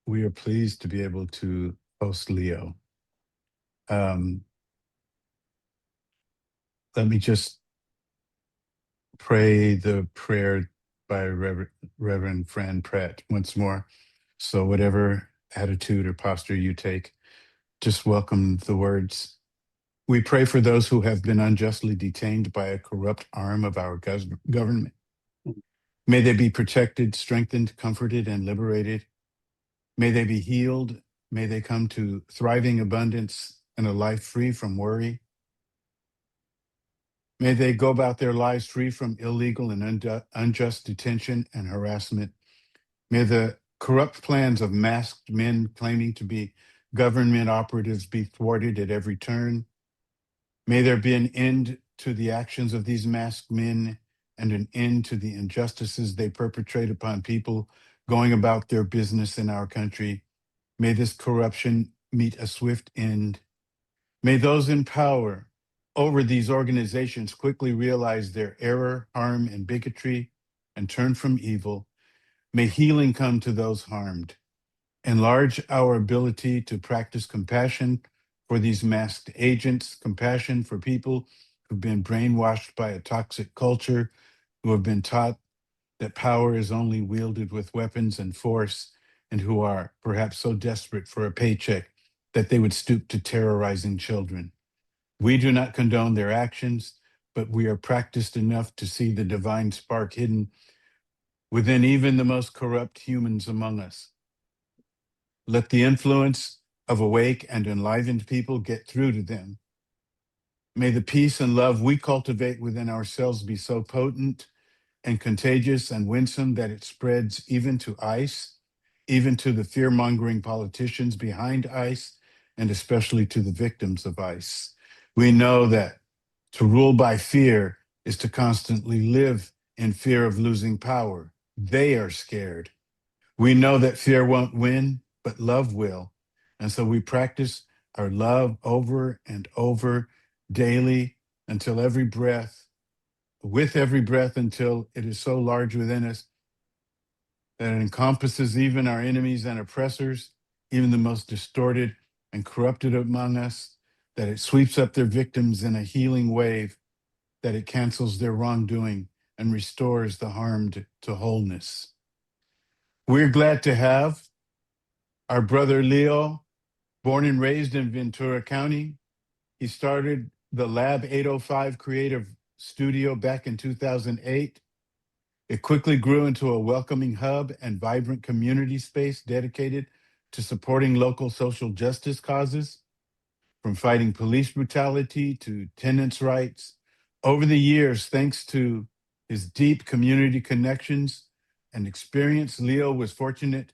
we are pleased to be able to host Leo. Um, Let me just pray the prayer by Reverend Fran Pratt once more. So, whatever attitude or posture you take, just welcome the words. We pray for those who have been unjustly detained by a corrupt arm of our government. May they be protected, strengthened, comforted, and liberated. May they be healed. May they come to thriving abundance and a life free from worry. May they go about their lives free from illegal and unjust detention and harassment. May the corrupt plans of masked men claiming to be government operatives be thwarted at every turn. May there be an end to the actions of these masked men and an end to the injustices they perpetrate upon people going about their business in our country. May this corruption meet a swift end. May those in power over these organizations quickly realize their error, harm, and bigotry and turn from evil. May healing come to those harmed. Enlarge our ability to practice compassion for these masked agents, compassion for people who've been brainwashed by a toxic culture, who have been taught that power is only wielded with weapons and force, and who are perhaps so desperate for a paycheck that they would stoop to terrorizing children. We do not condone their actions, but we are practiced enough to see the divine spark hidden within even the most corrupt humans among us. Let the influence of awake and enlivened people get through to them. May the peace and love we cultivate within ourselves be so potent and contagious and winsome that it spreads even to ICE, even to the fear-mongering politicians behind ICE, and especially to the victims of ICE. We know that to rule by fear is to constantly live in fear of losing power. They are scared. We know that fear won't win, but love will. And so we practice our love over and over daily until every breath, with every breath, until it is so large within us that it encompasses even our enemies and oppressors, even the most distorted and corrupted among us, that it sweeps up their victims in a healing wave, that it cancels their wrongdoing and restores the harmed to wholeness. We're glad to have our brother Leo, born and raised in Ventura County. He started the Lab 805 Creative Studio back in 2008. It quickly grew into a welcoming hub and vibrant community space dedicated to supporting local social justice causes, from fighting police brutality to tenants' rights. Over the years, thanks to his deep community connections and experience, Leo was fortunate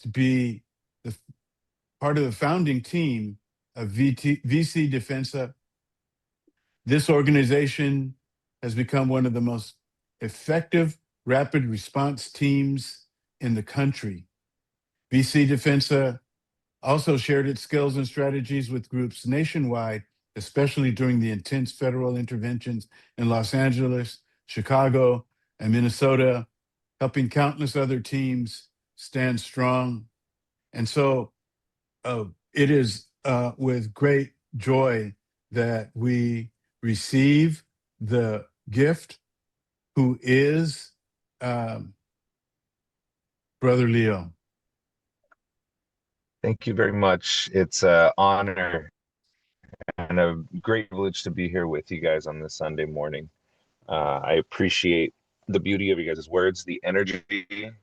to be the part of the founding team of VC Defensa. This organization has become one of the most effective rapid response teams in the country. VC Defensa also shared its skills and strategies with groups nationwide, especially during the intense federal interventions in Los Angeles, Chicago, and Minnesota, helping countless other teams stand strong. And so it is with great joy that we receive the gift, who is um, Brother Leo. Thank you very much. It's an honor and a great privilege to be here with you guys on this Sunday morning. I appreciate the beauty of you guys' words, the energy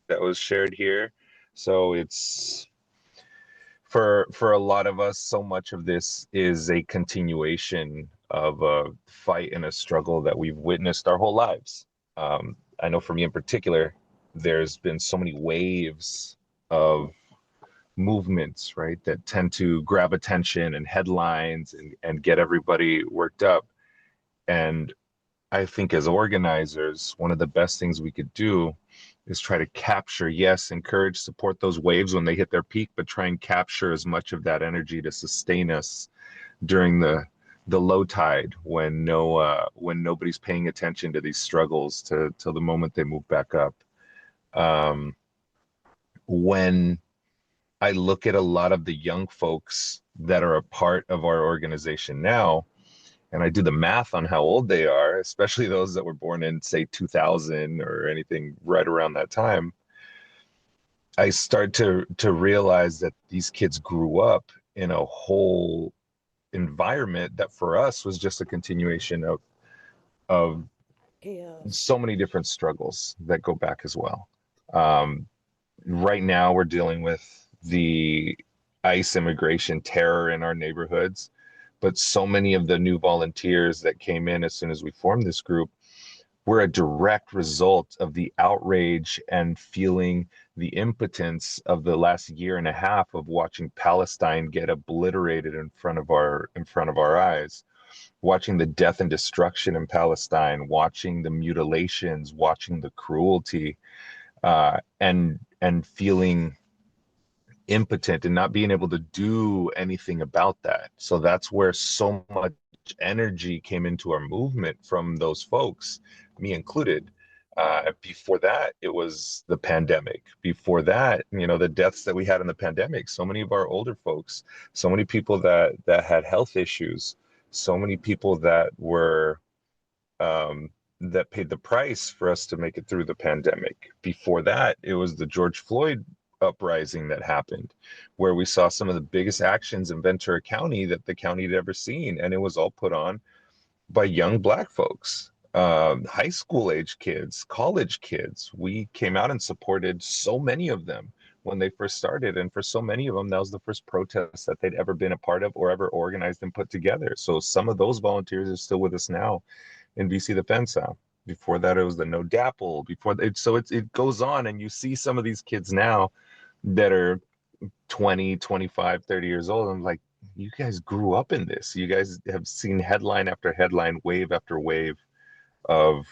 that was shared here. So it's for a lot of us, so much of this is a continuation of a fight and a struggle that we've witnessed our whole lives. I know for me in particular, there's been so many waves of movements, right, that tend to grab attention and headlines and get everybody worked up. And I think as organizers, one of the best things we could do is try to capture, yes, encourage, support those waves when they hit their peak, but try and capture as much of that energy to sustain us during the low tide when nobody's paying attention to these struggles till the moment they move back up. When I look at a lot of the young folks that are a part of our organization now, and I do the math on how old they are, especially those that were born in, say, 2000 or anything right around that time. I start to realize that these kids grew up in a whole environment that for us was just a continuation of Chaos. so many different struggles that go back as well. Um, right now, we're dealing with the ICE immigration terror in our neighborhoods, but so many of the new volunteers that came in as soon as we formed this group were a direct result of the outrage and feeling the impotence of the last year and a half of watching Palestine get obliterated in front of our eyes, watching the death and destruction in Palestine, watching the mutilations, watching the cruelty, and feeling impotent and not being able to do anything about that. So that's where so much energy came into our movement from those folks, me included. Before that, it was the pandemic. Before that, the deaths that we had in the pandemic. So many of our older folks, so many people that had health issues, so many people um, that paid the price for us to make it through the pandemic. Before that, it was the George Floyd uprising that happened, where we saw some of the biggest actions in Ventura County that the county had ever seen, and it was all put on by young Black folks, high school age kids, college kids. We came out and supported so many of them when they first started, and for so many of them, that was the first protest that they'd ever been a part of or ever organized and put together. So some of those volunteers are still with us now in BC Defensa. Before that, it was the No Dapple. It goes on, and you see some of these kids now that are 20, 25, 30 years old. I'm like, you guys grew up in this. You guys have seen headline after headline, wave after wave of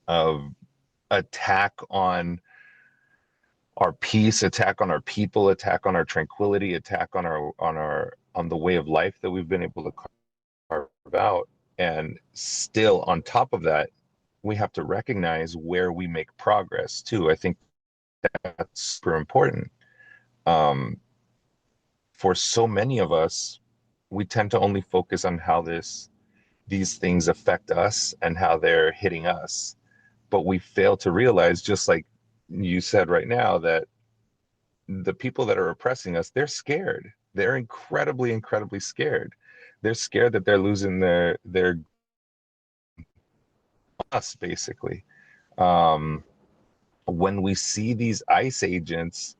of attack on our peace, attack on our people, attack on our tranquility, attack on the way of life that we've been able to carve out. And still on top of that, we have to recognize where we make progress too. I think that's super important. Um, for so many of us, we tend to only focus on how these things affect us and how they're hitting us. But we fail to realize, just like you said right now, that the people that are oppressing us, they're scared. They're incredibly, incredibly scared. They're scared that they're losing their us, basically. Um, when we see these ICE agents,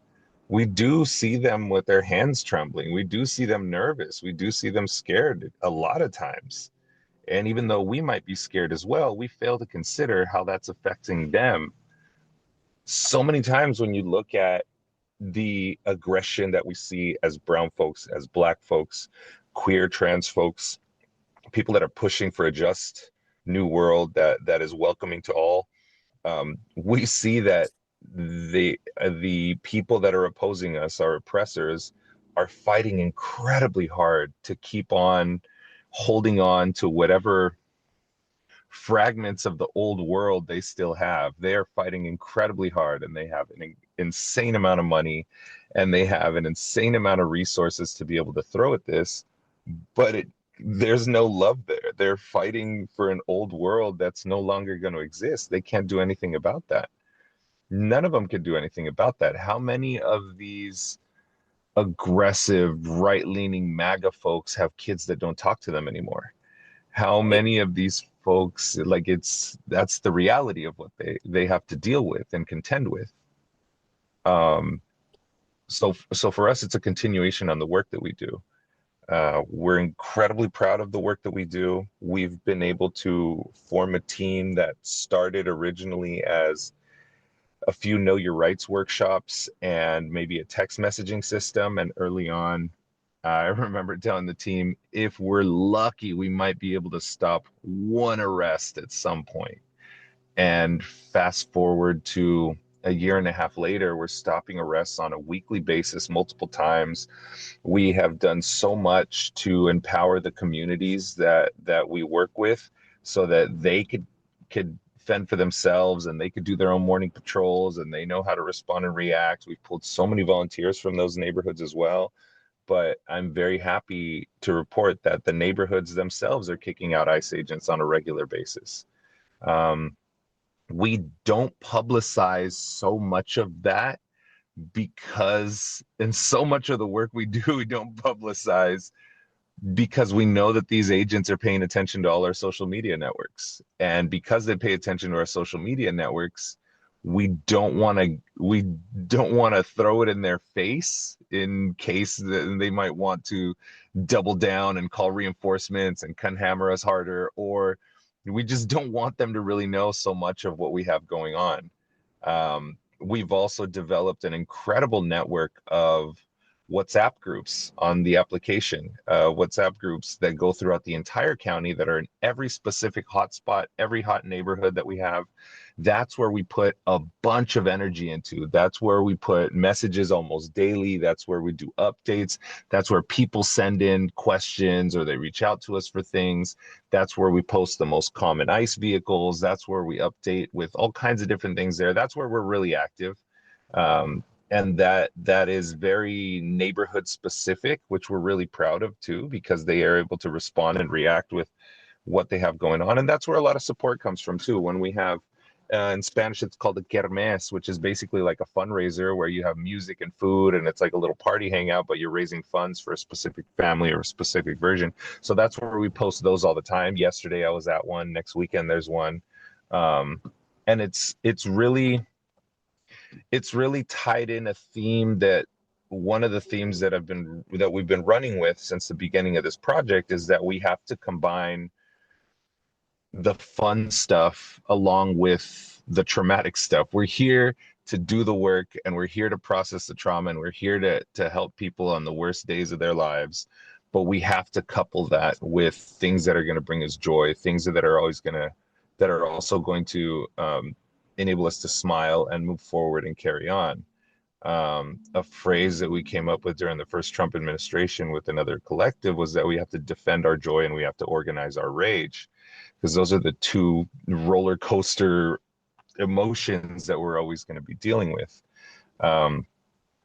we do see them with their hands trembling. We do see them nervous. We do see them scared a lot of times. And even though we might be scared as well, we fail to consider how that's affecting them. So many times when you look at the aggression that we see as brown folks, as Black folks, queer, trans folks, people that are pushing for a just new world that is welcoming to all, we see that the people that are opposing us, our oppressors, are fighting incredibly hard to keep on holding on to whatever fragments of the old world they still have. They are fighting incredibly hard, and they have an insane amount of money, and they have an insane amount of resources to be able to throw at this, but there's no love there. They're fighting for an old world that's no longer going to exist. They can't do anything about that. None of them could do anything about that. How many of these aggressive right-leaning MAGA folks have kids that don't talk to them anymore? How Right. many of these folks, like, that's the reality of what they have to deal with and contend with. Um, so for us, it's a continuation on the work that we do. We're incredibly proud of the work that we do. We've been able to form a team that started originally as a few know your rights workshops and maybe a text messaging system. And early on, I remember telling the team, if we're lucky, we might be able to stop one arrest at some point. And fast forward to a year and a half later, we're stopping arrests on a weekly basis, multiple times. We have done so much to empower the communities that we work with, so that they could fend for themselves and they could do their own morning patrols and they know how to respond and react. We've pulled so many volunteers from those neighborhoods as well. But I'm very happy to report that the neighborhoods themselves are kicking out ICE agents on a regular basis. We don't publicize so much of that because in so much of the work we do, we don't publicize because we know that these agents are paying attention to all our social media networks. And because they pay attention to our social media networks, we don't want to throw it in their face in case that they might want to double down and call reinforcements and can hammer us harder, or we just don't want them to really know so much of what we have going on. We've also developed an incredible network of WhatsApp groups on the application, WhatsApp groups that go throughout the entire county that are in every specific hotspot, every hot neighborhood that we have. That's where we put a bunch of energy into. That's where we put messages almost daily. That's where we do updates. That's where people send in questions or they reach out to us for things. That's where we post the most common ICE vehicles. That's where we update with all kinds of different things there. That's where we're really active. And that is very neighborhood specific, which we're really proud of too, because they are able to respond and react with what they have going on. And that's where a lot of support comes from too. When we have, in Spanish, it's called a kermes, which is basically like a fundraiser where you have music and food and it's like a little party hangout, but you're raising funds for a specific family or a specific version. So that's where we post those all the time. Yesterday I was at one, next weekend there's one. And it's really tied in a theme that one of the themes that we've been running with since the beginning of this project is that we have to combine the fun stuff along with the traumatic stuff. We're here to do the work and we're here to process the trauma and we're here to help people on the worst days of their lives. But we have to couple that with things that are going to bring us joy, things that are also going to enable us to smile and move forward and carry on. A phrase that we came up with during the first Trump administration with another collective was that we have to defend our joy and we have to organize our rage, because those are the two roller coaster emotions that we're always going to be dealing with.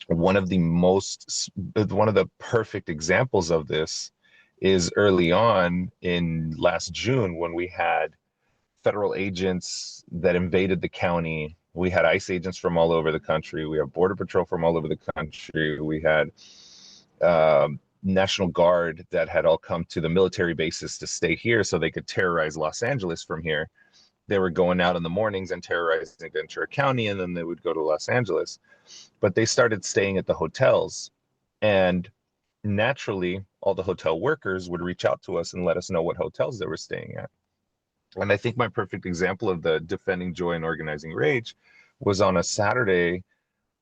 One of the perfect examples of this is early on in last June when we had federal agents that invaded the county. We had ICE agents from all over the country. We have Border Patrol from all over the country. We had National Guard that had all come to the military bases to stay here so they could terrorize Los Angeles from here. They were going out in the mornings and terrorizing Ventura County, and then they would go to Los Angeles. But they started staying at the hotels. And naturally, all the hotel workers would reach out to us and let us know what hotels they were staying at. And I think my perfect example of the defending joy and organizing rage was on a Saturday.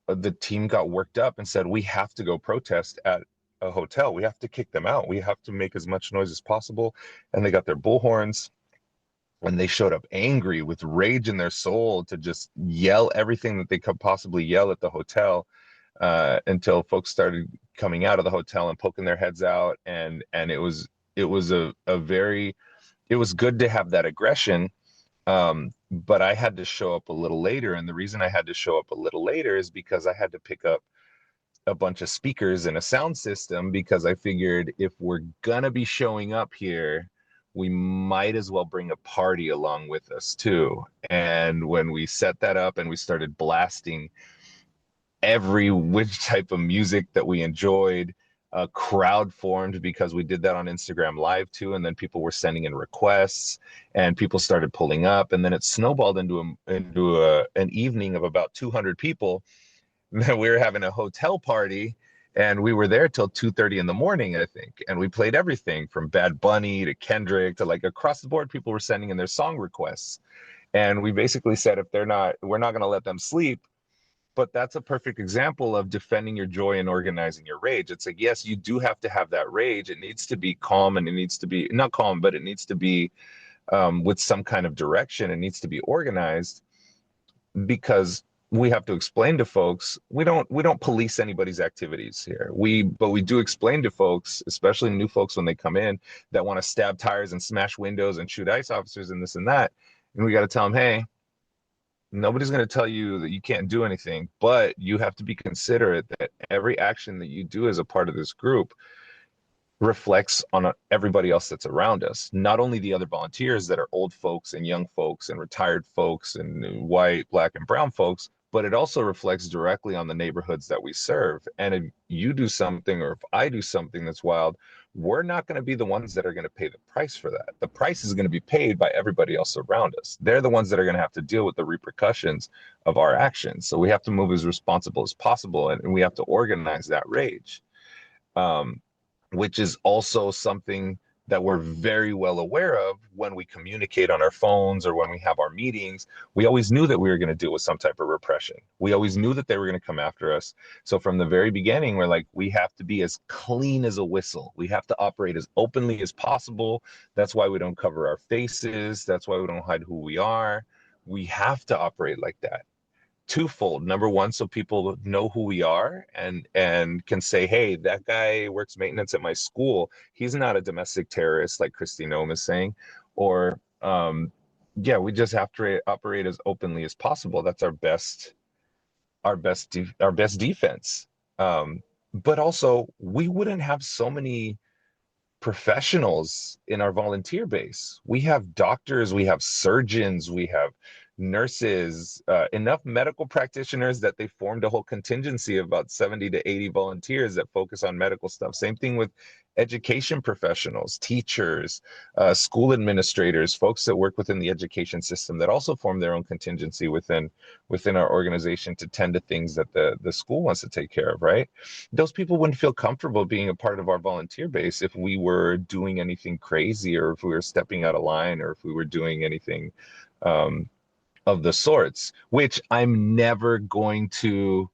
The team got worked up and said, we have to go protest at a hotel. We have to kick them out. We have to make as much noise as possible. And they got their bullhorns and they showed up angry with rage in their soul to just yell everything that they could possibly yell at the hotel, until folks started coming out of the hotel and poking their heads out. And it was good to have that aggression. But I had to show up a little later. And the reason I had to show up a little later is because I had to pick up a bunch of speakers and a sound system, because I figured if we're gonna be showing up here, we might as well bring a party along with us too. And when we set that up and we started blasting every which type of music that we enjoyed, a crowd formed because we did that on Instagram Live too, and then people were sending in requests and people started pulling up, and then it snowballed into an evening of about 200 people. We were having a hotel party and we were there till 2:30 in the morning, I think, and we played everything from Bad Bunny to Kendrick to, like, across the board. People were sending in their song requests, and we basically said, if we're not going to let them sleep. But that's a perfect example of defending your joy and organizing your rage. It's like, yes, you do have to have that rage. It needs to be calm, and it needs to be not calm, but it needs to be with some kind of direction. It needs to be organized, because we have to explain to folks, we don't police anybody's activities here. But we do explain to folks, especially new folks when they come in, that want to stab tires and smash windows and shoot ICE officers and this and that. And we got to tell them, hey, nobody's going to tell you that you can't do anything, but you have to be considerate that every action that you do as a part of this group reflects on everybody else that's around us. Not only the other volunteers that are old folks and young folks and retired folks and white, black, and brown folks, but it also reflects directly on the neighborhoods that we serve. And if you do something or if I do something that's wild, we're not going to be the ones that are going to pay the price for that. The price is going to be paid by everybody else around us. They're the ones that are going to have to deal with the repercussions of our actions. So we have to move as responsible as possible, and we have to organize that rage. Um, which is also something that we're very well aware of when we communicate on our phones or when we have our meetings. We always knew that we were going to deal with some type of repression. We always knew that they were going to come after us. So from the very beginning, we're like, we have to be as clean as a whistle. We have to operate as openly as possible. That's why we don't cover our faces. That's why we don't hide who we are. We have to operate like that twofold. Number one, so people know who we are and can say, hey, that guy works maintenance at my school. He's not a domestic terrorist like Christy Nome is saying. Or yeah, we just have to operate as openly as possible. That's our best defense. But also, we wouldn't have so many professionals in our volunteer base. We have doctors, we have surgeons, we have nurses, enough medical practitioners that they formed a whole contingency of about 70 to 80 volunteers that focus on medical stuff. Same thing with education professionals, teachers, school administrators, folks that work within the education system that also form their own contingency within our organization to tend to things that the school wants to take care of, right? Those people wouldn't feel comfortable being a part of our volunteer base if we were doing anything crazy or if we were stepping out of line or if we were doing anything um, of the sorts, which I'm never going to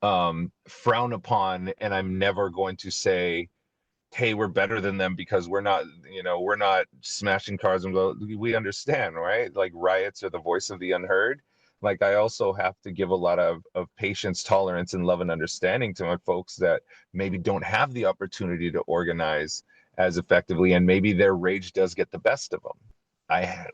frown upon, and I'm never going to say, hey, we're better than them because we're not smashing cars. And we understand, right? Like riots are the voice of the unheard. Like I also have to give a lot of patience, tolerance, and love and understanding to my folks that maybe don't have the opportunity to organize as effectively, and maybe their rage does get the best of them.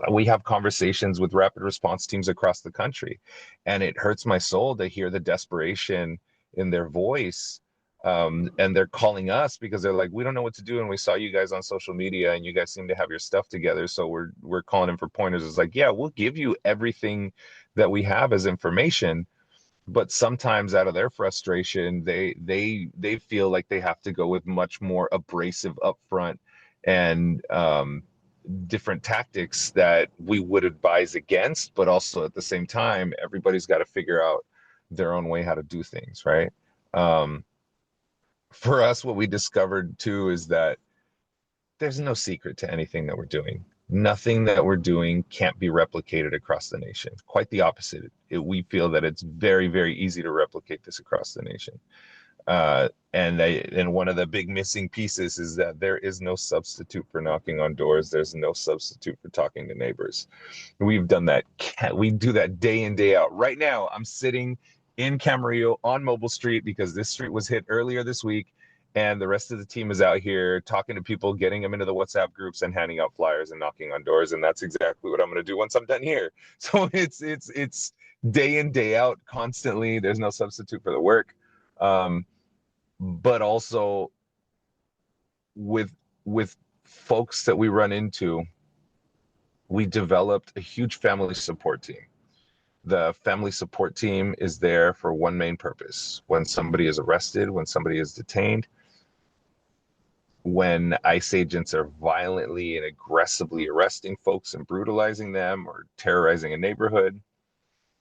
We have conversations with rapid response teams across the country, and it hurts my soul to hear the desperation in their voice, and they're calling us because they're like, we don't know what to do, and we saw you guys on social media and you guys seem to have your stuff together, so we're calling in for pointers. It's like, yeah, we'll give you everything that we have as information, but sometimes out of their frustration they feel like they have to go with much more abrasive upfront and different tactics that we would advise against, but also at the same time everybody's got to figure out their own way how to do things, right? um, for us, what we discovered too is that there's no secret to anything that we're doing. Nothing that we're doing can't be replicated across the nation. Quite the opposite. We feel that it's very, very easy to replicate this across the nation. And one of the big missing pieces is that there is no substitute for knocking on doors. There's no substitute for talking to neighbors. We've done that. We do that day in, day out. Right now, I'm sitting in Camarillo on Mobile Street because this street was hit earlier this week. And the rest of the team is out here talking to people, getting them into the WhatsApp groups and handing out flyers and knocking on doors. And that's exactly what I'm going to do once I'm done here. So it's day in, day out constantly. There's no substitute for the work. But also with with folks that we run into, we developed a huge family support team. The family support team is there for one main purpose. When somebody is arrested, when somebody is detained, when ICE agents are violently and aggressively arresting folks and brutalizing them or terrorizing a neighborhood,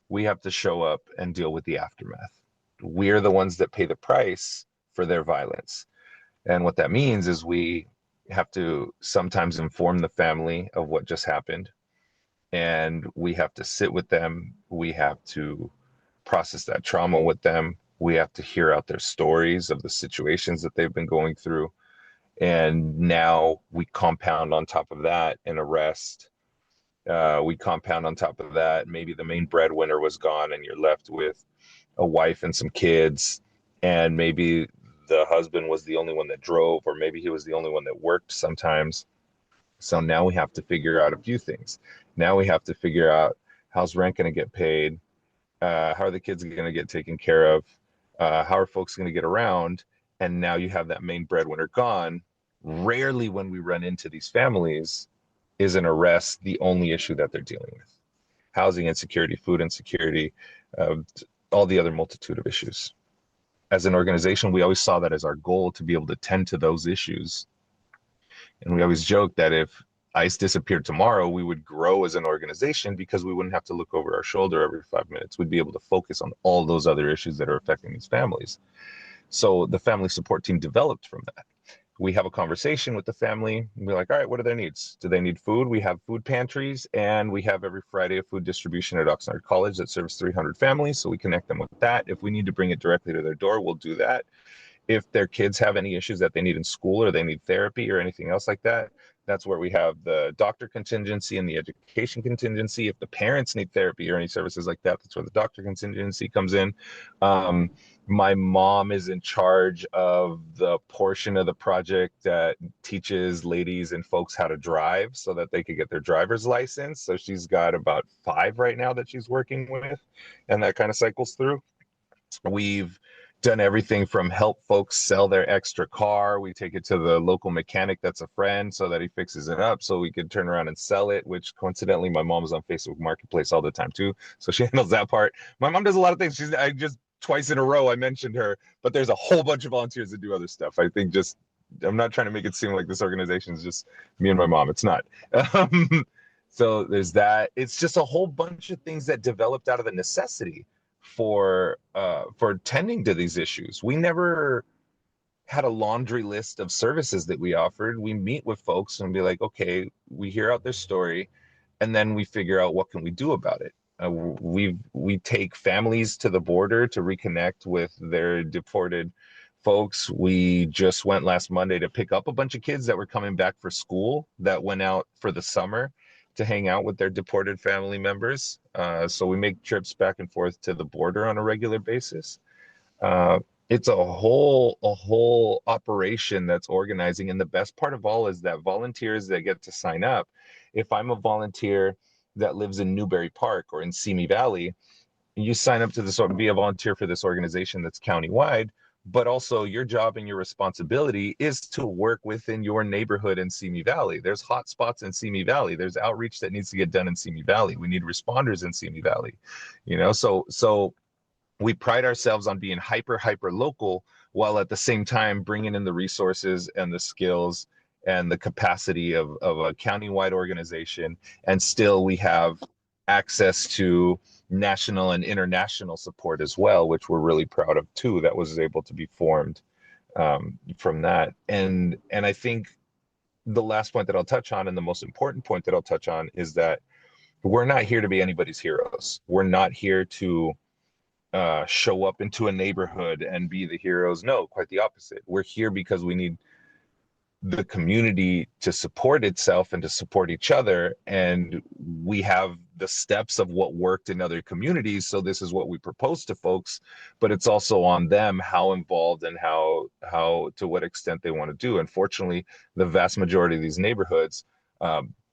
we have to show up and deal with the aftermath. We're the ones that pay the price for their violence. And what that means is we have to sometimes inform the family of what just happened, and we have to sit with them. We have to process that trauma with them. We have to hear out their stories of the situations that they've been going through. And now we compound on top of that an arrest. We compound on top of that, maybe the main breadwinner was gone and you're left with a wife and some kids, and maybe the husband was the only one that drove, or maybe he was the only one that worked sometimes. So now we have to figure out a few things. Now we have to figure out, how's rent going to get paid? How are the kids going to get taken care of? How are folks going to get around? And now you have that main breadwinner gone. Rarely when we run into these families is an arrest the only issue that they're dealing with. Housing insecurity, food insecurity, uh, all the other multitude of issues. As an organization, we always saw that as our goal, to be able to tend to those issues. And we always joke that if ICE disappeared tomorrow, we would grow as an organization because we wouldn't have to look over our shoulder every 5 minutes. We'd be able to focus on all those other issues that are affecting these families. So the family support team developed from that. We have a conversation with the family. We're like, all right, what are their needs? Do they need food? We have food pantries, and we have every Friday a food distribution at Oxnard College that serves 300 families. So we connect them with that. If we need to bring it directly to their door, we'll do that. If their kids have any issues that they need in school, or they need therapy or anything else like that, that's where we have the doctor contingency and the education contingency. If the parents need therapy or any services like that, that's where the doctor contingency comes in. Um, my mom is in charge of the portion of the project that teaches ladies and folks how to drive so that they could get their driver's license. So she's got about 5 right now that she's working with, and that kind of cycles through. We've done everything from help folks sell their extra car. We take it to the local mechanic that's a friend so that he fixes it up so we could turn around and sell it, which coincidentally, my mom is on Facebook Marketplace all the time too. So she handles that part. My mom does a lot of things. I just twice in a row I mentioned her, but there's a whole bunch of volunteers that do other stuff. I think just, I'm not trying to make it seem like this organization is just me and my mom. It's not. So there's that. It's just a whole bunch of things that developed out of the necessity for tending to these issues. We never had a laundry list of services that we offered. We meet with folks and be like, okay, we hear out their story, and then we figure out what can we do about it. We take families to the border to reconnect with their deported folks. We just went last Monday to pick up a bunch of kids that were coming back for school that went out for the summer to hang out with their deported family members. So we make trips back and forth to the border on a regular basis. It's a whole operation that's organizing, and the best part of all is that volunteers that get to sign up. If I'm a volunteer that lives in Newberry Park or in Simi Valley, you sign up to this, be a volunteer for this organization that's countywide, but also your job and your responsibility is to work within your neighborhood in Simi Valley. There's hot spots in Simi Valley. There's outreach that needs to get done in Simi Valley. We need responders in Simi Valley, so we pride ourselves on being hyper local, while at the same time bringing in the resources and the skills and the capacity of a countywide organization. And still we have access to national and international support as well, which we're really proud of too, that was able to be formed from that. And I think the last point that I'll touch on, and the most important point that I'll touch on, is that we're not here to be anybody's heroes. We're not here to show up into a neighborhood and be the heroes. No, quite the opposite. We're here because we need the community to support itself and to support each other. And we have the steps of what worked in other communities. So this is what we propose to folks, but it's also on them how involved and how to what extent they want to do. Unfortunately, the vast majority of these neighborhoods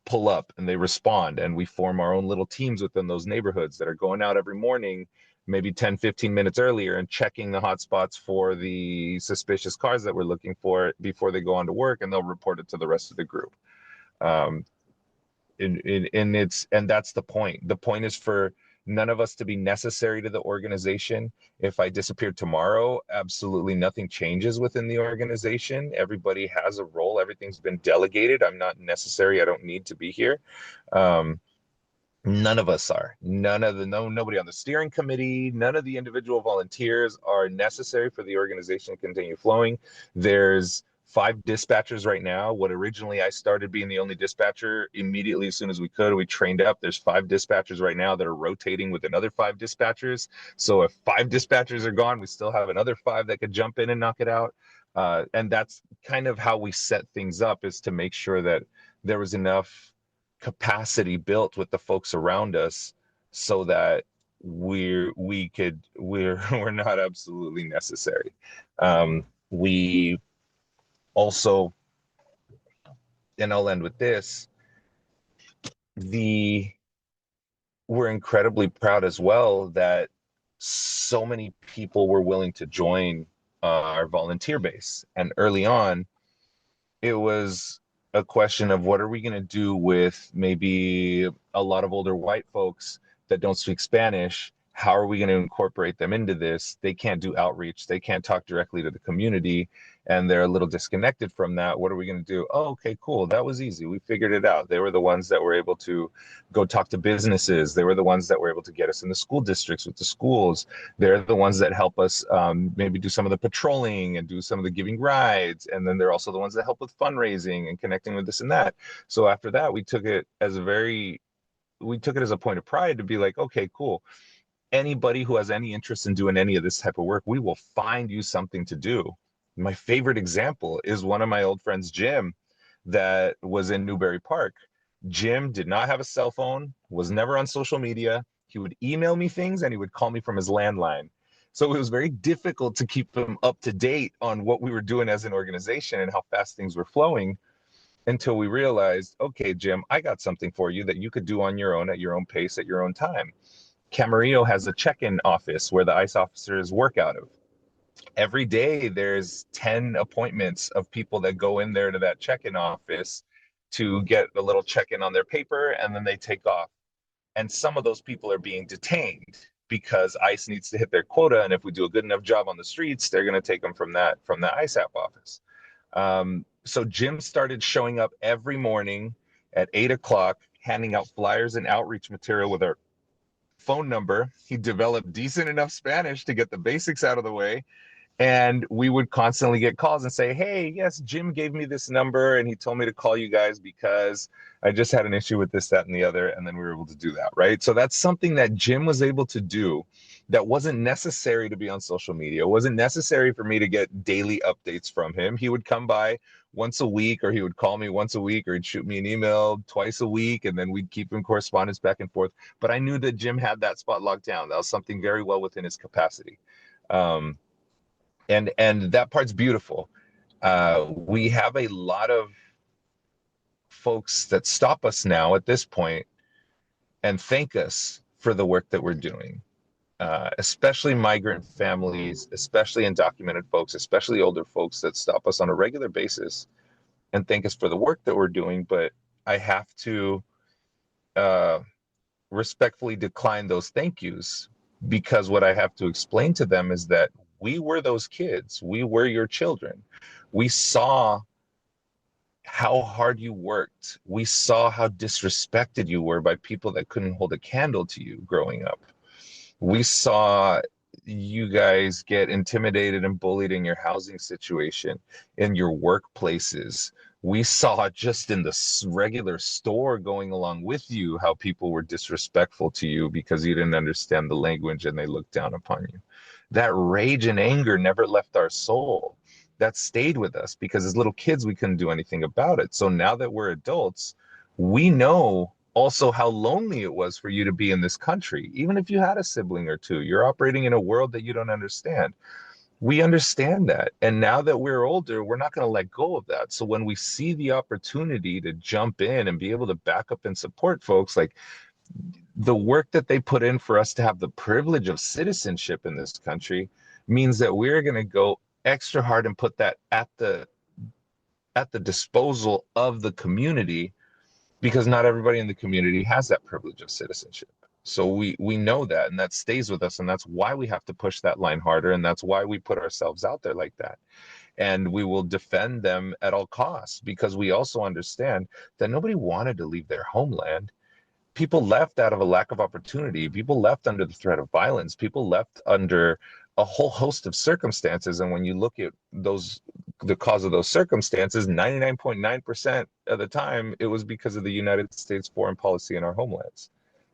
pull up and they respond, and we form our own little teams within those neighborhoods that are going out every morning, maybe 10-15 minutes earlier, and checking the hotspots for the suspicious cars that we're looking for before they go on to work, and they'll report it to the rest of the group. um, and that's the point. The point is for none of us to be necessary to the organization. If I disappeared tomorrow, absolutely nothing changes within the organization. Everybody has a role. Everything's been delegated. I'm not necessary. I don't need to be here. um, None of us are. Nobody on the steering committee, none of the individual volunteers are necessary for the organization to continue flowing. There's 5 dispatchers right now. What originally I started being the only dispatcher immediately as soon as we could, we trained up. There's 5 dispatchers right now that are rotating with another 5 dispatchers. So if 5 dispatchers are gone, we still have another 5 that could jump in and knock it out. And that's kind of how we set things up, is to make sure that there was enough capacity built with the folks around us so that we're not absolutely necessary. We also and I'll end with this, the we're incredibly proud as well that so many people were willing to join our volunteer base. And early on, it was a question of what are we going to do with maybe a lot of older white folks that don't speak Spanish? How are we going to incorporate them into this? They can't do outreach. They can't talk directly to the community, and they're a little disconnected from that. What are we going to do? Oh, okay, cool. That was easy. We figured it out. They were the ones that were able to go talk to businesses. They were the ones that were able to get us in the school districts with the schools. They're the ones that help us maybe do some of the patrolling and do some of the giving rides. And then they're also the ones that help with fundraising and connecting with this and that. So after that, we took it as a point of pride to be like, okay, cool. Anybody who has any interest in doing any of this type of work, we will find you something to do. My favorite example is one of my old friends, Jim, that was in Newbury Park. Jim did not have a cell phone, was never on social media. He would email me things and he would call me from his landline. So it was very difficult to keep him up to date on what we were doing as an organization and how fast things were flowing until we realized, okay, Jim, I got something for you that you could do on your own at your own pace at your own time. Camarillo has a check-in office where the ICE officers work out of. Every day there's 10 appointments of people that go in there to that check-in office to get a little check-in on their paper, and then they take off. And some of those people are being detained because ICE needs to hit their quota, and if we do a good enough job on the streets, they're going to take them from the ISAP office. So Jim started showing up every morning at 8 o'clock, handing out flyers and outreach material with our phone number. He developed decent enough Spanish to get the basics out of the way. And we would constantly get calls and say, hey, yes, Jim gave me this number and he told me to call you guys because I just had an issue with this, that, and the other. And then we were able to do that, right? So that's something that Jim was able to do that wasn't necessary to be on social media. It wasn't necessary for me to get daily updates from him. He would come by once a week, or he would call me once a week, or he'd shoot me an email twice a week, and then we'd keep in correspondence back and forth. But I knew that Jim had that spot locked down. That was something very well within his capacity. Um, and that part's beautiful. We have a lot of folks that stop us now at this point and thank us for the work that we're doing, especially migrant families, especially undocumented folks, especially older folks that stop us on a regular basis and thank us for the work that we're doing. But I have to uh, respectfully decline those thank yous, because what I have to explain to them is that we were those kids. We were your children. We saw how hard you worked. We saw how disrespected you were by people that couldn't hold a candle to you growing up. We saw you guys get intimidated and bullied in your housing situation, in your workplaces. We saw just in the regular store going along with you how people were disrespectful to you because you didn't understand the language and they looked down upon you. That rage and anger never left our soul. That stayed with us because as little kids, we couldn't do anything about it. So now that we're adults, we know also how lonely it was for you to be in this country. Even if you had a sibling or two, you're operating in a world that you don't understand. We understand that. And now that we're older, we're not going to let go of that. So when we see the opportunity to jump in and be able to back up and support folks, like the work that they put in for us to have the privilege of citizenship in this country means that we're going to go extra hard and put that at the disposal of the community, because not everybody in the community has that privilege of citizenship. So we know that, and that stays with us, and that's why we have to push that line harder, and that's why we put ourselves out there like that. And we will defend them at all costs, because we also understand that nobody wanted to leave their homeland. People left out of a lack of opportunity. People left under the threat of violence. People left under a whole host of circumstances. And when you look at those, the cause of those circumstances, 99.9% of the time, it was because of the United States foreign policy in our homelands.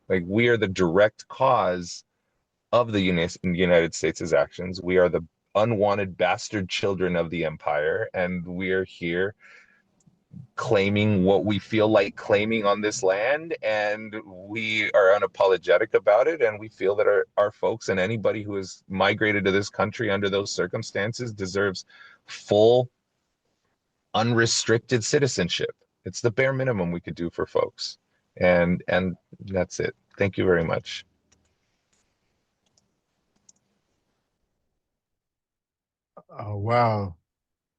Like, we are the direct cause of the United States' actions. We are the unwanted bastard children of the empire, and we are here claiming what we feel like claiming on this land, and we are unapologetic about it, and we feel that our folks and anybody who has migrated to this country under those circumstances deserves full unrestricted citizenship. It's the bare minimum we could do for folks. And that's it. Thank you very much. Oh, wow.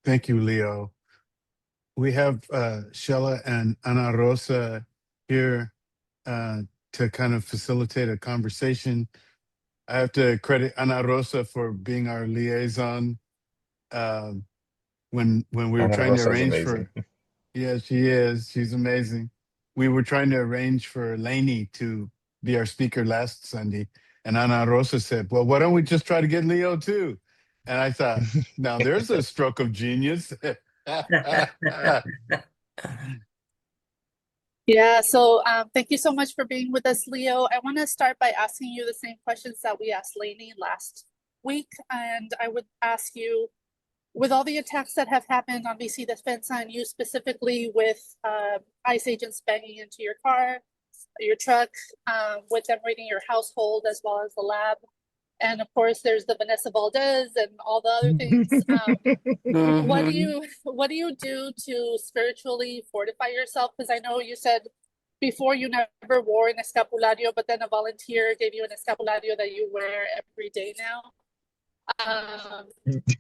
Thank you, Leo. We have Shella and Ana Rosa here to kind of facilitate a conversation. I have to credit Ana Rosa for being our liaison um, when we were Ana trying to Rosa is arrange amazing. for. Yeah, she is. She's amazing. We were trying to arrange for Lainey to be our speaker last Sunday, and Ana Rosa said, "Well, why don't we just try to get Leo too?" And I thought, now there's a stroke of genius. Yeah, so thank you so much for being with us, Leo. I want to start by asking you the same questions that we asked Lainey last week. And I would ask you, with all the attacks that have happened on VC Defensa and you specifically with ICE agents banging into your car, your truck, with them raiding your household as well as the lab. And of course, there's the Vanessa Valdez and all the other things. What do you do to spiritually fortify yourself? Because I know you said before you never wore an escapulario, but then a volunteer gave you an escapulario that you wear every day now.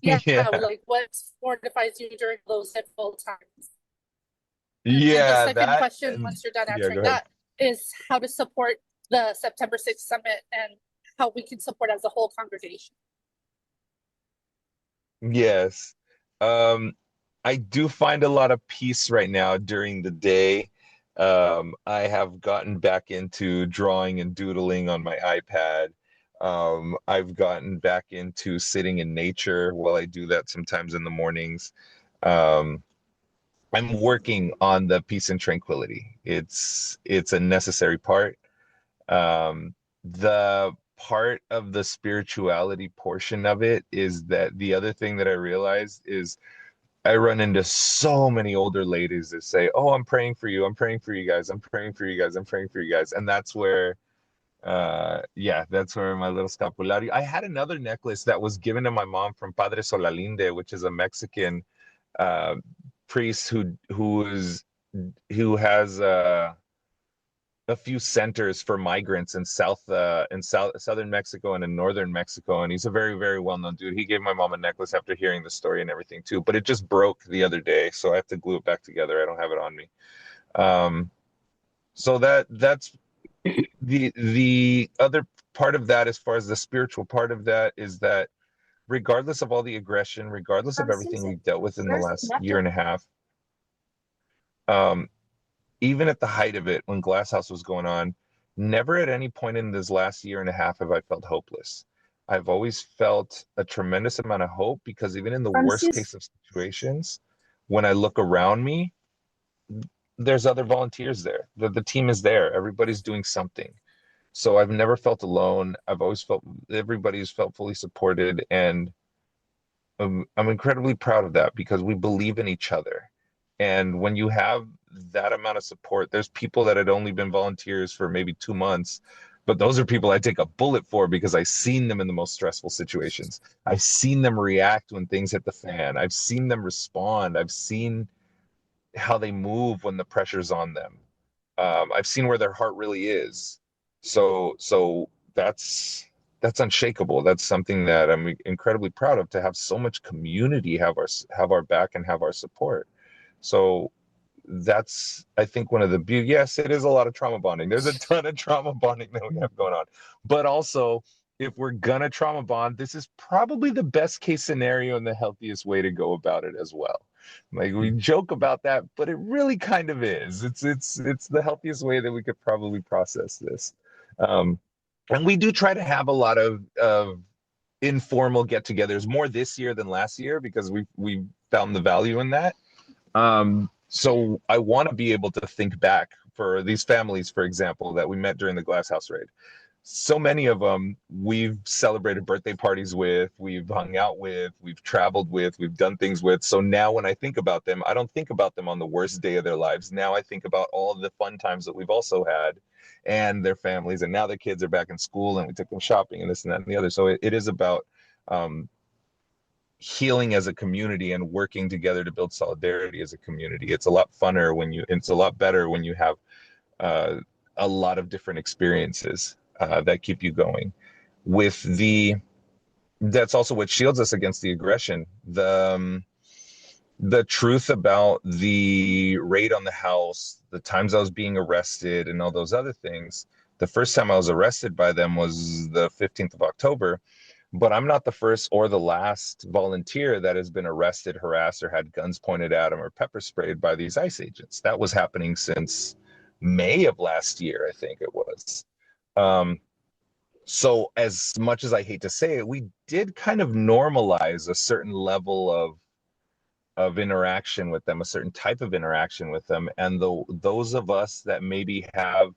Yeah, Yeah. like what fortifies you during those difficult times? And then the Yeah, second that question, and once you're done yeah, answering go ahead. that, is how to support the September 6th summit and how we can support as a whole congregation. Yes. Um, I do find a lot of peace right now during the day. I have gotten back into drawing and doodling on my iPad. I've gotten back into sitting in nature while I do that sometimes in the mornings. Um, I'm working on the peace and tranquility. It's a necessary part. The part of the spirituality portion of it is that the other thing that I realized is I run into so many older ladies that say, "Oh, I'm praying for you. I'm praying for you guys. I'm praying for you guys. I'm praying for you guys." And that's where yeah, that's where my little scapulario. I had another necklace that was given to my mom from Padre Solalinde, which is a Mexican uh priest who has a few centers for migrants in southern Mexico and in northern Mexico, and he's a very very well known dude. He gave my mom a necklace after hearing the story and everything too, but it just broke the other day, so I have to glue it back together. I don't have it on me. So that's the other part of that, as far as the spiritual part of that, is that regardless of all the aggression, regardless of everything we've dealt with in the last year and a half, um, even at the height of it, when Glass House was going on, never at any point in this last year and a half have I felt hopeless. I've always felt a tremendous amount of hope, because even in the worst case of situations, when I look around me, there's other volunteers there. The team is there. Everybody's doing something. So I've never felt alone. I've always felt everybody's felt fully supported, and I'm incredibly proud of that, because we believe in each other. And when you have that amount of support, there's people that had only been volunteers for maybe 2 months, but those are people I take a bullet for, because I've seen them in the most stressful situations. I've seen them react when things hit the fan. I've seen them respond. I've seen how they move when the pressure's on them. I've seen where their heart really is. So that's unshakable. That's something that I'm incredibly proud of, to have so much community have our back and have our support. So that's, I think, one of the beauty. Yes, it is a lot of trauma bonding. There's a ton of trauma bonding that we have going on, but also, if we're gonna trauma bond, this is probably the best case scenario and the healthiest way to go about it as well. Like, we joke about that, but it really kind of is. It's the healthiest way that we could probably process this. Um, and we do try to have a lot of informal get-togethers, more this year than last year, because we found the value in that. So I want to be able to think back for these families, for example, that we met during the Glass House raid. So many of them we've celebrated birthday parties with, we've hung out with, we've traveled with, we've done things with. So now when I think about them, I don't think about them on the worst day of their lives. Now I think about all the fun times that we've also had, and their families. And now their kids are back in school, and we took them shopping and this and that and the other. So it is about um, healing as a community and working together to build solidarity as a community. It's a lot funner it's a lot better when you have a lot of different experiences that keep you going. That's also what shields us against the aggression. The truth about the raid on the house, the times I was being arrested, and all those other things. The first time I was arrested by them was the 15th of October, but I'm not the first or the last volunteer that has been arrested, harassed, or had guns pointed at him or pepper sprayed by these ICE agents. That was happening since May of last year, I think it was. So as much as I hate to say it, we did kind of normalize a certain level of interaction with them, a certain type of interaction with them. And those of us that maybe have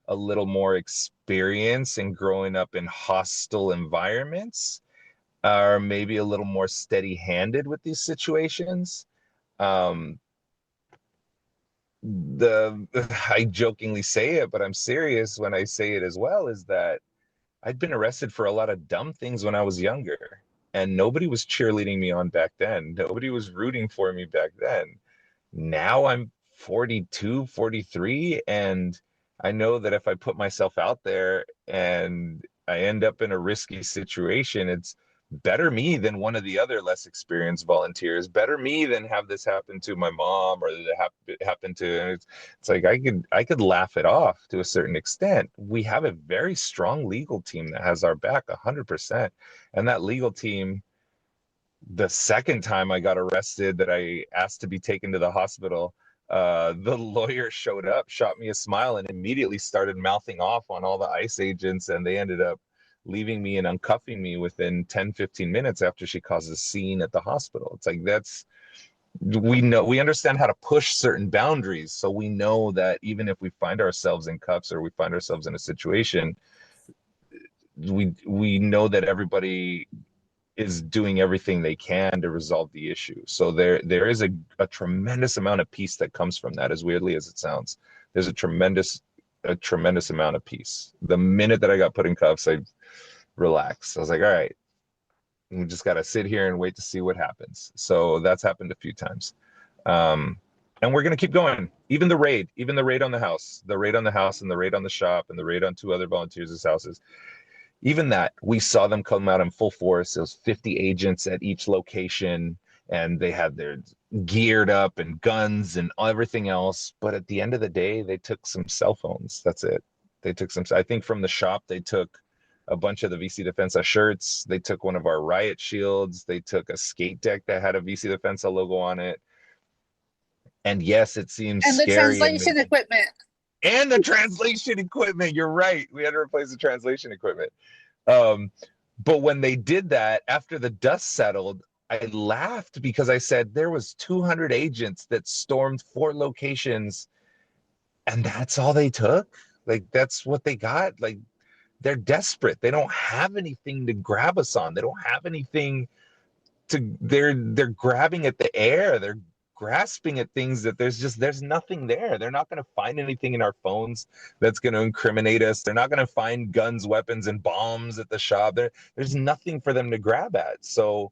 a little more experience in growing up in hostile environments are maybe a little more steady-handed with these situations. I jokingly say it, but I'm serious when I say it as well, is that I'd been arrested for a lot of dumb things when I was younger, and nobody was cheerleading me on back then. Nobody was rooting for me back then. Now I'm 42, 43, and I know that if I put myself out there and I end up in a risky situation, it's better me than one of the other less experienced volunteers, better me than have this happen to my mom, or that happen to, and it's like I could laugh it off to a certain extent. We have a very strong legal team that has our back 100%. And that legal team, the second time I got arrested, that I asked to be taken to the hospital, the lawyer showed up, shot me a smile, and immediately started mouthing off on all the ICE agents, and they ended up leaving me and uncuffing me within 10-15 minutes after she caused a scene at the hospital. It's like, we understand how to push certain boundaries, so we know that even if we find ourselves in cuffs or we find ourselves in a situation, we know that everybody is doing everything they can to resolve the issue. So there is a tremendous amount of peace that comes from that, as weirdly as it sounds. There's a tremendous amount of peace. The minute that I got put in cuffs, I relaxed. I was like, all right, we just got to sit here and wait to see what happens. So that's happened a few times. And we're going to keep going. Even the raid on the house, and the raid on the shop, and the raid on 2 other volunteers' houses. Even that, we saw them come out in full force. There was 50 agents at each location, and they had their geared up and guns and everything else. But at the end of the day, they took some cell phones. That's it. They took some, I think from the shop, they took a bunch of the VC Defensa shirts. They took one of our riot shields. They took a skate deck that had a VC Defensa logo on it. And yes, it seems And the scary. translation equipment. And the translation equipment. You're right. We had to replace the translation equipment. But when they did that, after the dust settled, I laughed because I said there was 200 agents that stormed 4 locations, and that's all they took. Like, that's what they got. Like, they're desperate. They don't have anything to grab us on. They don't have anything they're grabbing at the air. They're grasping at things that there's nothing there. They're not going to find anything in our phones that's going to incriminate us. They're not going to find guns, weapons, and bombs at the shop. There's nothing for them to grab at. So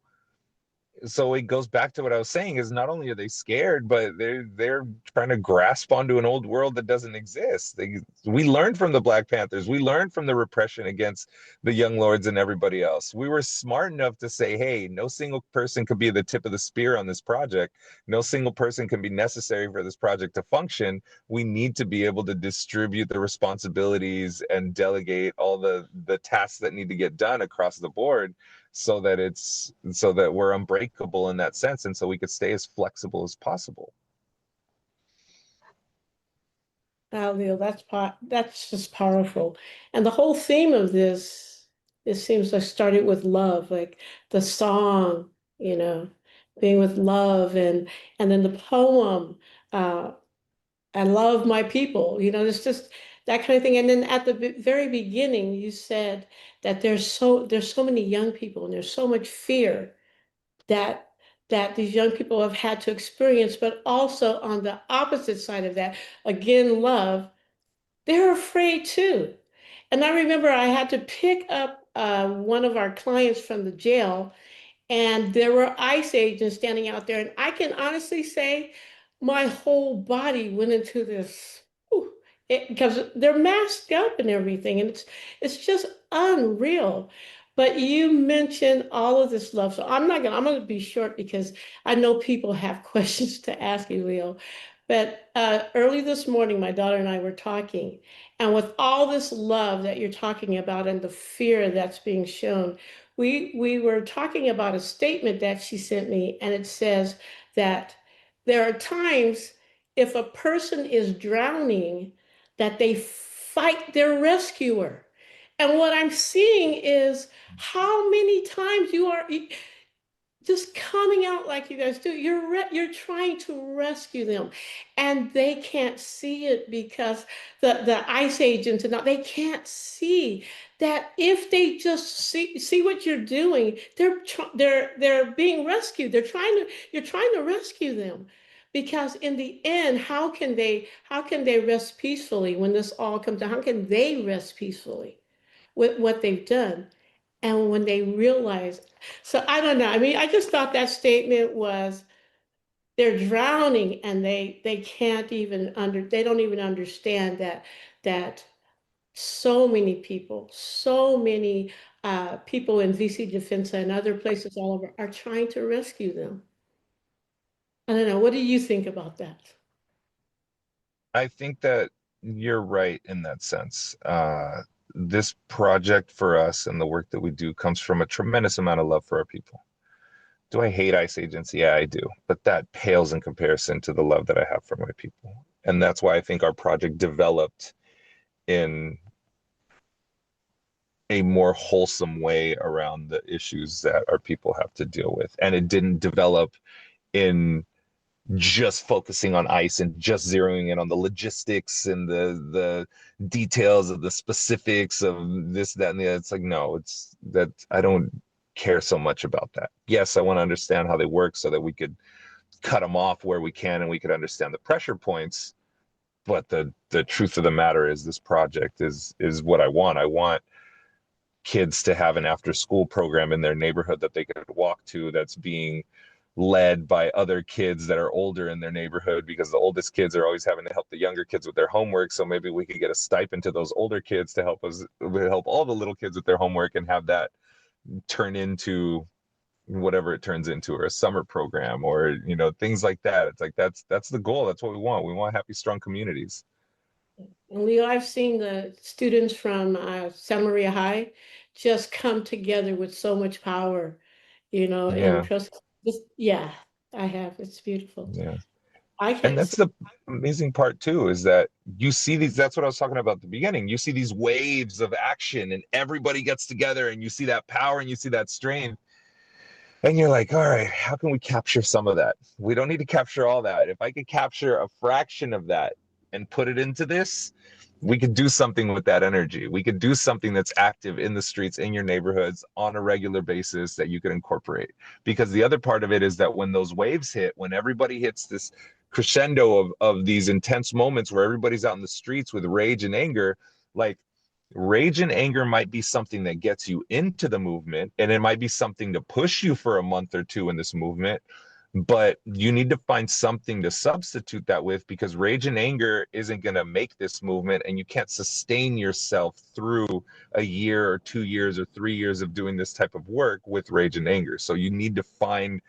it goes back to what I was saying, is not only are they scared, but they're trying to grasp onto an old world that doesn't exist. We learned from the Black Panthers. We learned from the repression against the Young Lords and everybody else. We were smart enough to say, hey, no single person could be the tip of the spear on this project. No single person can be necessary for this project to function. We need to be able to distribute the responsibilities and delegate all the tasks that need to get done across the board, so that we're unbreakable in that sense, and so we could stay as flexible as possible. Wow, Leo, that's just powerful. And the whole theme of this, it seems like started with love, like the song, being with love, and then the poem, I love my people, it's just that kind of thing. And then at the very beginning, you said that there's so many young people and there's so much fear that these young people have had to experience, but also on the opposite side of that, again, love, they're afraid too. And I remember I had to pick up one of our clients from the jail, And there were ICE agents standing out there. And I can honestly say my whole body went into this, because they're masked up and everything. And it's just unreal. But you mentioned all of this love. So I'm gonna be short because I know people have questions to ask you, Leo. But early this morning, my daughter and I were talking, and with all this love that you're talking about and the fear that's being shown, we were talking about a statement that she sent me, and it says that there are times if a person is drowning, that they fight their rescuer. And what I'm seeing is how many times you are just coming out like you guys do. You're trying to rescue them, and they can't see it because the ICE agents and not they can't see that if they just see what you're doing, they're being rescued. You're trying to rescue them. Because in the end, how can they rest peacefully when this all comes down? How can they rest peacefully with what they've done? And when they realize, so I don't know. I mean, I just thought that statement was they're drowning and they can't even they don't even understand that so many people, so many people in VC Defensa and other places all over are trying to rescue them. I don't know. What do you think about that? I think that you're right in that sense. This project for us and the work that we do comes from a tremendous amount of love for our people. Do I hate ICE agents? Yeah, I do. But that pales in comparison to the love that I have for my people. And that's why I think our project developed in a more wholesome way around the issues that our people have to deal with. And it didn't develop in just focusing on ICE and just zeroing in on the logistics and the details of the specifics of this, that, and the other. It's like, no, it's that I don't care so much about that. Yes, I want to understand how they work so that we could cut them off where we can and we could understand the pressure points. But the truth of the matter is this project is what I want. I want kids to have an after school program in their neighborhood that they could walk to that's being led by other kids that are older in their neighborhood, because the oldest kids are always having to help the younger kids with their homework. So maybe we could get a stipend to those older kids to help all the little kids with their homework and have that turn into whatever it turns into, or a summer program, or things like that. It's like that's the goal. That's what we want. We want happy, strong communities. And Leo, I've seen the students from Santa Maria High just come together with so much power, and Yeah, trust. Yeah, I have. It's beautiful. yeah. I And can't that's see. the amazing part too, is that you see these, that's what I was talking about at the beginning. You see these waves of action and everybody gets together and you see that power and you see that strength. And you're like, all right, how can we capture some of that? We don't need to capture all that. If I could capture a fraction of that and put it into this, we could do something with that energy. We could do something that's active in the streets, in your neighborhoods on a regular basis that you could incorporate. Because the other part of it is that when those waves hit, when everybody hits this crescendo of these intense moments where everybody's out in the streets with rage and anger, like rage and anger might be something that gets you into the movement, and it might be something to push you for a month or two in this movement, but you need to find something to substitute that with, because rage and anger isn't going to make this movement, and you can't sustain yourself through a year or 2 years or 3 years of doing this type of work with rage and anger. So you need to find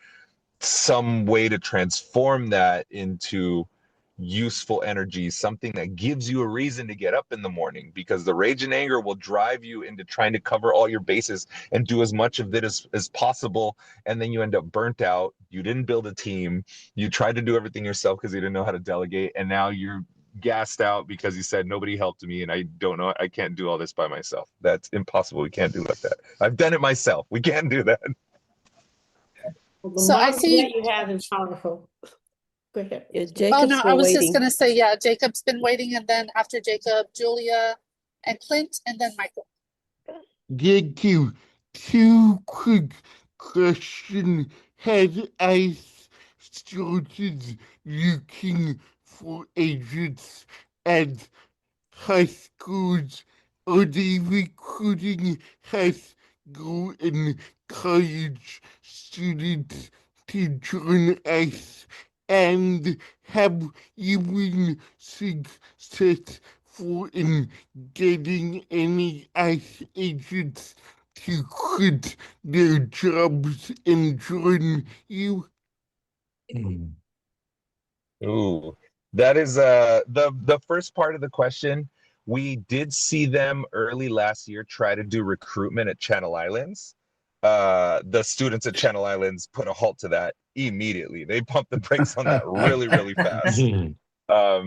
some way to transform that into useful energy, something that gives you a reason to get up in the morning, because the rage and anger will drive you into trying to cover all your bases and do as much of it as possible. And then you end up burnt out. You didn't build a team. You tried to do everything yourself because you didn't know how to delegate. And now you're gassed out because you said nobody helped me and I don't know, I can't do all this by myself. That's impossible. We can't do like that. I've done it myself. We can't do that. The So I model that see, you have is powerful. Go ahead. Yeah, oh no, Jacob's I been was just waiting. gonna say, yeah, Jacob's been waiting, and then after Jacob, Julia and Clint, and then Michael. Thank you. Two quick question. Had I started looking for agents at high schools? Are they recruiting high go encourage students to join us and have you been successful in getting any ICE agents to quit their jobs and join you? Ooh, that is the first part of the question. We did see them early last year try to do recruitment at Channel Islands. The students at Channel Islands put a halt to that immediately. They pumped the brakes on that really, really fast.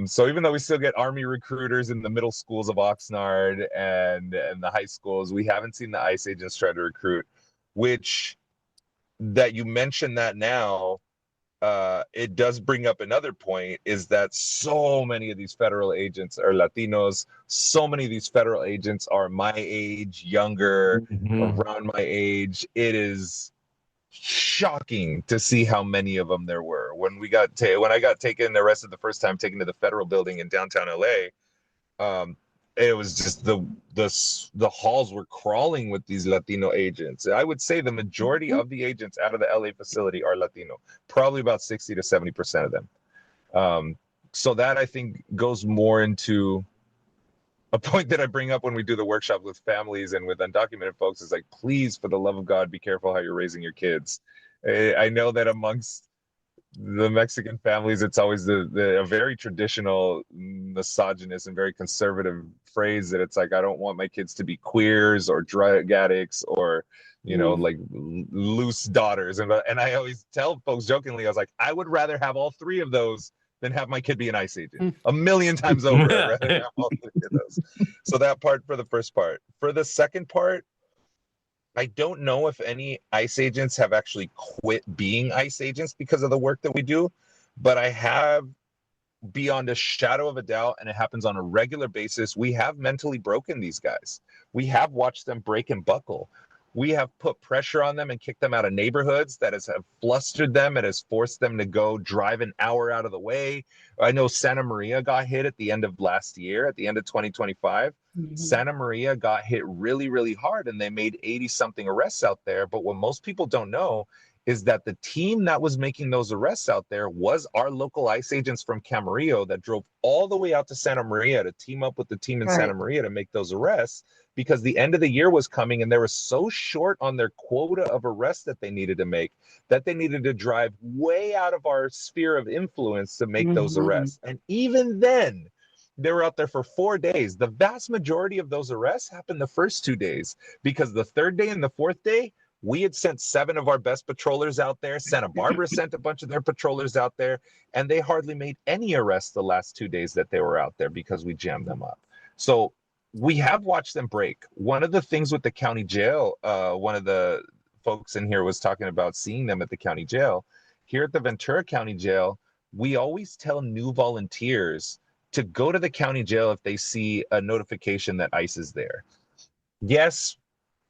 So even though we still get Army recruiters in the middle schools of Oxnard and the high schools, we haven't seen the ICE agents try to recruit, which that you mentioned that now, it does bring up another point, is that so many of these federal agents are Latinos. So many of these federal agents are my age, younger, around my age. It is shocking to see how many of them there were. When I got arrested the first time, taken to the federal building in downtown LA, it was just the halls were crawling with these Latino agents. I would say the majority of the agents out of the LA facility are Latino, probably about 60 to 70% of them. So that I think goes more into a point that I bring up when we do the workshop with families and with undocumented folks, is like, please, for the love of God, be careful how you're raising your kids. I know that amongst the Mexican families, it's always a very traditional, misogynist and very conservative phrase that it's like, I don't want my kids to be queers or drug addicts or, like loose daughters. And I always tell folks jokingly, I was like, I would rather have all three of those than have my kid be an ICE agent. A million times over. I'd rather have all three of those. So that part for the first part. For the second part, I don't know if any ICE agents have actually quit being ICE agents because of the work that we do, but I have, beyond a shadow of a doubt, and it happens on a regular basis, we have mentally broken these guys. We have watched them break and buckle. We have put pressure on them and kicked them out of neighborhoods that have flustered them. It has forced them to go drive an hour out of the way. I know Santa Maria got hit at the end of last year, at the end of 2025. Santa Maria got hit really, really hard, and they made 80 something arrests out there. But what most people don't know is that the team that was making those arrests out there was our local ICE agents from Camarillo that drove all the way out to Santa Maria to team up with the team in Santa Maria to make those arrests, because the end of the year was coming and they were so short on their quota of arrests that they needed to make, that they needed to drive way out of our sphere of influence to make those arrests. And even then, they were out there for 4 days. The vast majority of those arrests happened the first 2 days, because the third day and the fourth day, we had sent 7 of our best patrollers out there. Santa Barbara sent a bunch of their patrollers out there, and they hardly made any arrests the last 2 days that they were out there because we jammed them up. So we have watched them break. One of the things with the county jail, one of the folks in here was talking about seeing them at the county jail. Here at the Ventura County Jail, we always tell new volunteers to go to the county jail if they see a notification that ICE is there. Yes,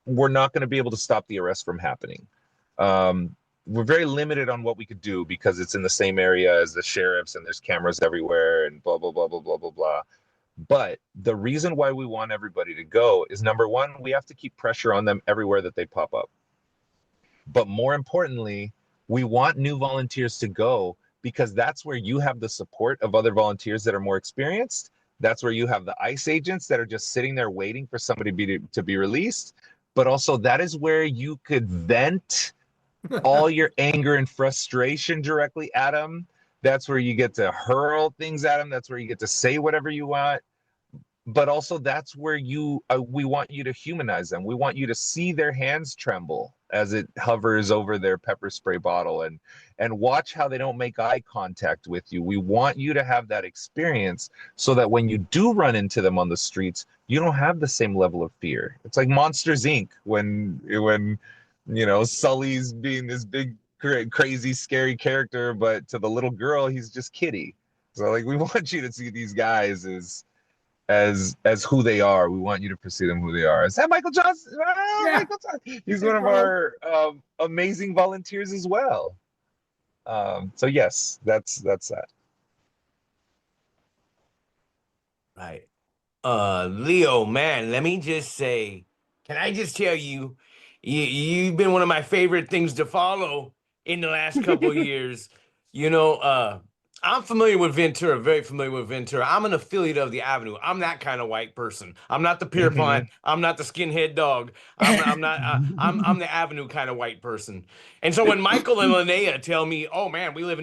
we're not going to be able to stop the arrest from happening. We're very limited on what we could do because it's in the same area as the sheriffs and there's cameras everywhere and blah, blah, blah, blah, blah, blah, blah. But the reason why we want everybody to go is, number one, we have to keep pressure on them everywhere that they pop up. But more importantly, we want new volunteers to go because that's where you have the support of other volunteers that are more experienced. That's where you have the ICE agents that are just sitting there waiting for somebody to be released. But also that is where you could vent all your anger and frustration directly at them. That's where you get to hurl things at them. That's where you get to say whatever you want. But also that's where we want you to humanize them. We want you to see their hands tremble as it hovers over their pepper spray bottle, and watch how they don't make eye contact with you. We want you to have that experience so that when you do run into them on the streets, you don't have the same level of fear. It's like Monsters Inc. when Sully's being this big crazy scary character, but to the little girl he's just Kitty. So like, we want you to see these guys as who they are. We want you to perceive them who they are. Is that Michael Johnson? Oh, yeah. Michael Johnson. He's one of our amazing volunteers as well. So yes, that's that. Right. Leo, man, let me just say, can I just tell you, you've been one of my favorite things to follow in the last couple of years. You know, I'm familiar with Ventura, very familiar with Ventura. I'm an affiliate of the Avenue. I'm that kind of white person. I'm not the Pierpont. I'm not the skinhead dog. I'm not. I'm the Avenue kind of white person. And so when Michael and Linnea tell me, "Oh man, we live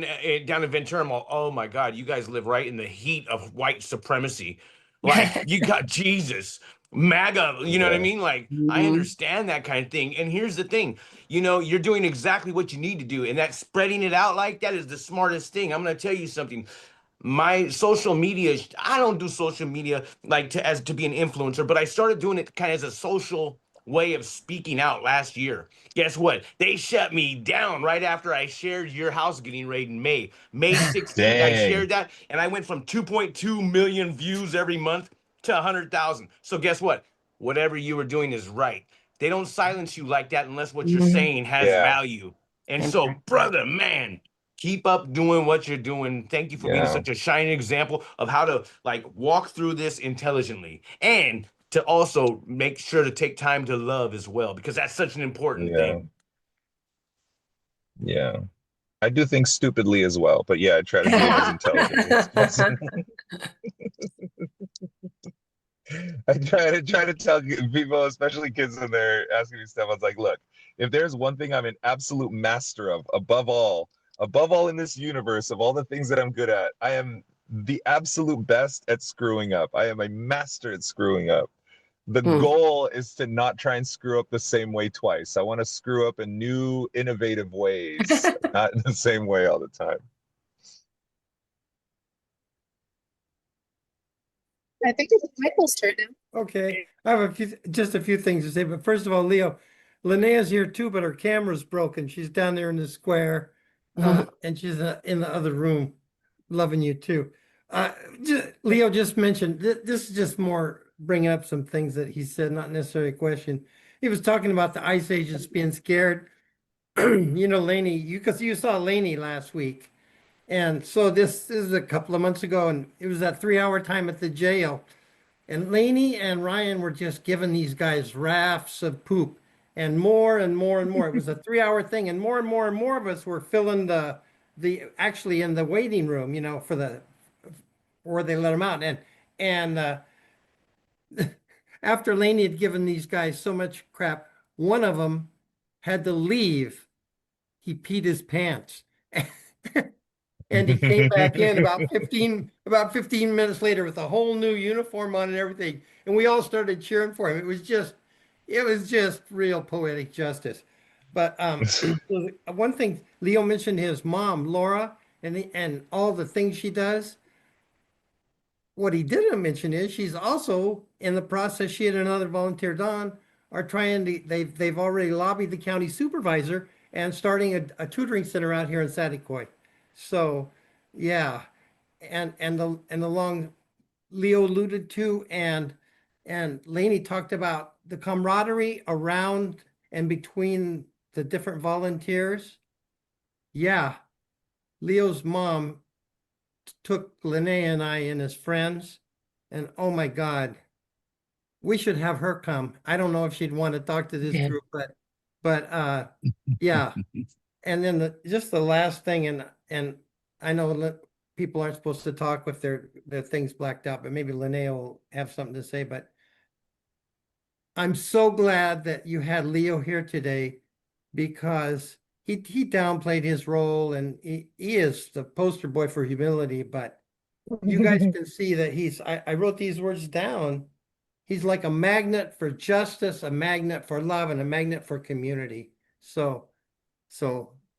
down in Ventura," I'm all, "Oh my God, you guys live right in the heat of white supremacy. Like you got Jesus." MAGA, you know what I Yeah. mean? Like, I understand that kind of thing. And here's the thing, you know, you're doing exactly what you need to do. And that spreading it out like that is the smartest thing. I'm going to tell you something. My social media, I don't do social media like to be an influencer, but I started doing it kind of as a social way of speaking out last year. Guess what? They shut me down right after I shared your house getting raided in May. May 16th, I Dang. shared that, and I went from 2.2 million views every month to 100,000. So guess what? Whatever you were doing is right. They don't silence you like that unless what you're saying has Yeah. value. And so, brother, man, keep up doing what you're doing. Thank you for being Yeah. such a shining example of how to like walk through this intelligently and to also make sure to take time to love as well, because that's such an important Yeah. thing. Yeah. I do things stupidly as well, but yeah, I try to do it as intelligently as possible. I try to tell people, especially kids when they're asking me stuff, I was like, look, if there's one thing I'm an absolute master of, above all in this universe, of all the things that I'm good at, I am the absolute best at screwing up. I am a master at screwing up. The goal is to not try and screw up the same way twice. I want to screw up in new, innovative ways, not in the same way all the time. I think it's Michael's turn now. Okay, I have just a few things to say, but first of all, Leo, Linnea's here too, but her camera's broken. She's down there in the square, and she's in the other room, loving you too. Leo just mentioned this is just more bringing up some things that he said, not necessarily a question. He was talking about the ICE agents being scared. You know, Laney, because you saw Laney last week, and so this is a couple of months ago, and it was that 3 hour time at the jail. And Laney and Ryan were just giving these guys rafts of poop and more and more and more. It was a 3 hour thing, and more and more and more of us were filling the actually in the waiting room, you know, for the or they let them out. And after Laney had given these guys so much crap, one of them had to leave. He peed his pants. And he came back in about 15 minutes later with a whole new uniform on and everything. And we all started cheering for him. It was just real poetic justice. But one thing, Leo mentioned his mom, Laura, and all the things she does. What he didn't mention is she's also in the process, she and another volunteer, Don, are trying to, they've already lobbied the county supervisor and starting a tutoring center out here in Saticoy. So, yeah, and the long Leo alluded to and Laney talked about the camaraderie around and between the different volunteers. Yeah, Leo's mom took Linnea and I in as friends, and oh my God, we should have her come. I don't know if she'd want to talk to this group, but yeah. And then just the last thing, and I know that people aren't supposed to talk with their things blacked out, but maybe Linnea will have something to say. But I'm so glad that you had Leo here today because he downplayed his role and he is the poster boy for humility, but you guys can see that I wrote these words down. He's like a magnet for justice, a magnet for love, and a magnet for community. So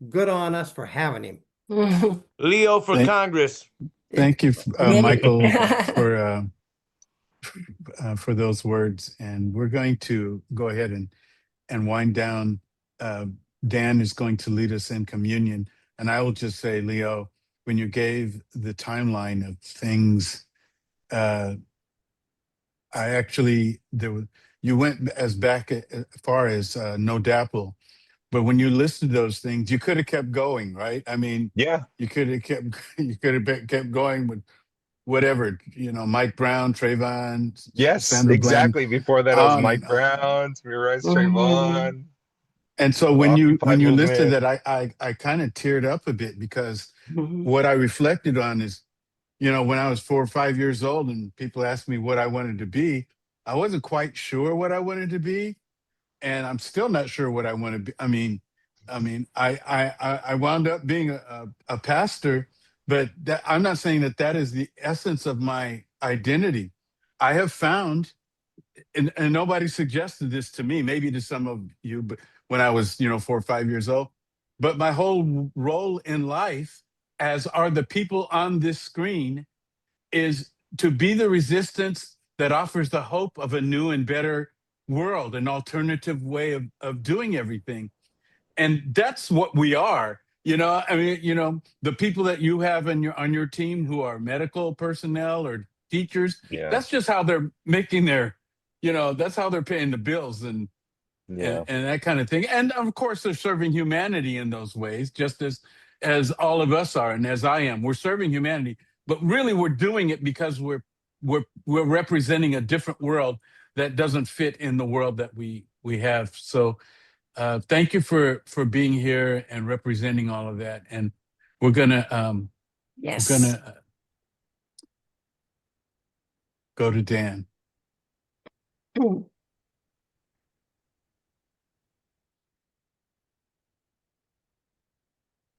good on us for having him. Leo for Thank, Congress. thank you, Michael, for those words. And we're going to go ahead and wind down. Dan is going to lead us in communion. And I will just say, Leo, when you gave the timeline of things, I actually, you went as far as No Dapple. But when you listed those things, you could have kept going, right? I mean, Yeah. you could have kept going with whatever, Mike Brown, Trayvon, Yes, Sandra Bland, exactly. Before that, I was on Mike and on. Brown, Royce Trayvon. And so when Occupy you listed movement. that, I kind of teared up a bit because Mhm. what I reflected on is, when I was 4 or 5 years old and people asked me what I wanted to be, I wasn't quite sure what I wanted to be, and I'm still not sure what I want to be. I wound up being a pastor, but I'm not saying that is the essence of my identity. I have found, and nobody suggested this to me, maybe to some of you, but when I was 4 or 5 years old, but my whole role in life, as are the people on this screen, is to be the resistance that offers the hope of a new and better world, an alternative way of doing everything. And that's what we are. The people that you have on your team who are medical personnel or teachers, Yeah. that's just how they're making that's how they're paying the bills Yeah. and that kind of thing. And of course, they're serving humanity in those ways, just as all of us are, and as I am. We're serving humanity, but really we're doing it because we're representing a different world that doesn't fit in the world that we have. So thank you for being here and representing all of that. And we're gonna Yes. go to Dan.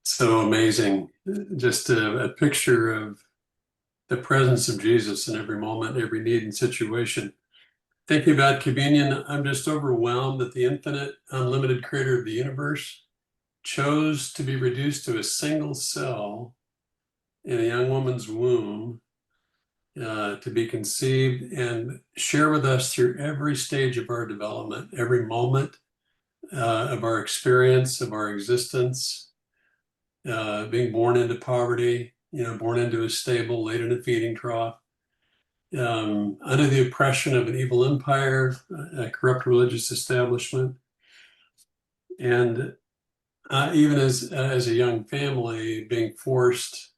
So amazing. Just a picture of the presence of Jesus in every moment, every need and situation. Thinking about communion, I'm just overwhelmed that the infinite, unlimited creator of the universe chose to be reduced to a single cell in a young woman's womb, to be conceived and share with us through every stage of our development, every moment of our experience, of our existence, being born into poverty, born into a stable, laid in a feeding trough, under the oppression of an evil empire, a corrupt religious establishment, and even as a young family, being forced,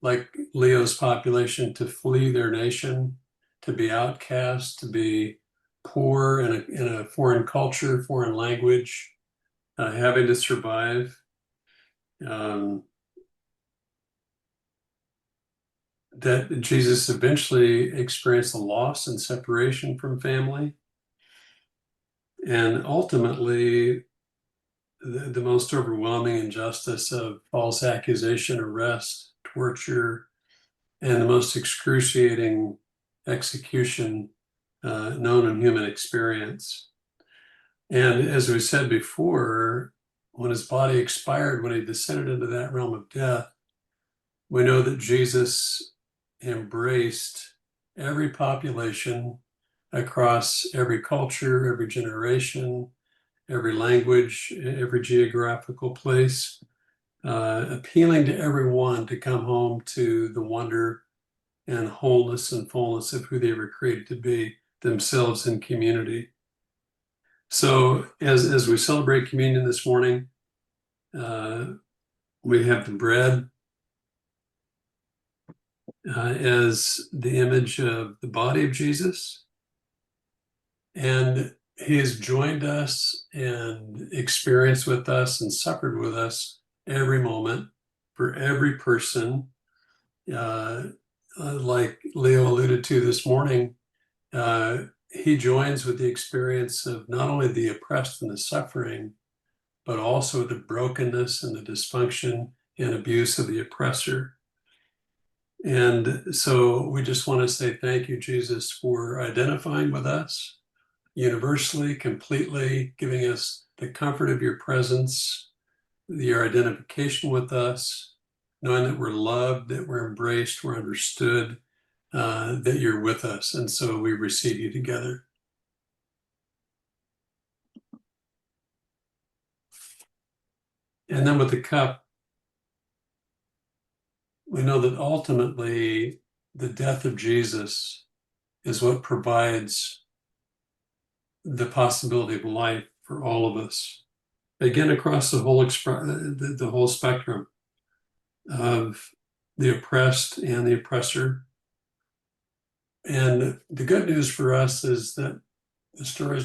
like Leo's population, to flee their nation, to be outcast, to be poor in a foreign culture, foreign language, having to survive. That Jesus eventually experienced the loss and separation from family. And ultimately, the most overwhelming injustice of false accusation, arrest, torture, and the most excruciating execution known in human experience. And as we said before, when his body expired, when he descended into that realm of death, we know that Jesus embraced every population across every culture, every generation, every language, every geographical place, appealing to everyone to come home to the wonder and wholeness and fullness of who they were created to be, themselves in community. So as we celebrate communion this morning, we have the bread as the image of the body of Jesus. And he has joined us and experienced with us and suffered with us every moment for every person. Like Leo alluded to this morning, he joins with the experience of not only the oppressed and the suffering, but also the brokenness and the dysfunction and abuse of the oppressor. And so we just want to say thank you, Jesus, for identifying with us universally, completely, giving us the comfort of your presence, your identification with us, knowing that we're loved, that we're embraced, we're understood, that you're with us. And so we receive you together. And then with the cup, we know that ultimately the death of Jesus is what provides the possibility of life for all of us. Again, across the whole spectrum of the oppressed and the oppressor. And the good news for us is that the stories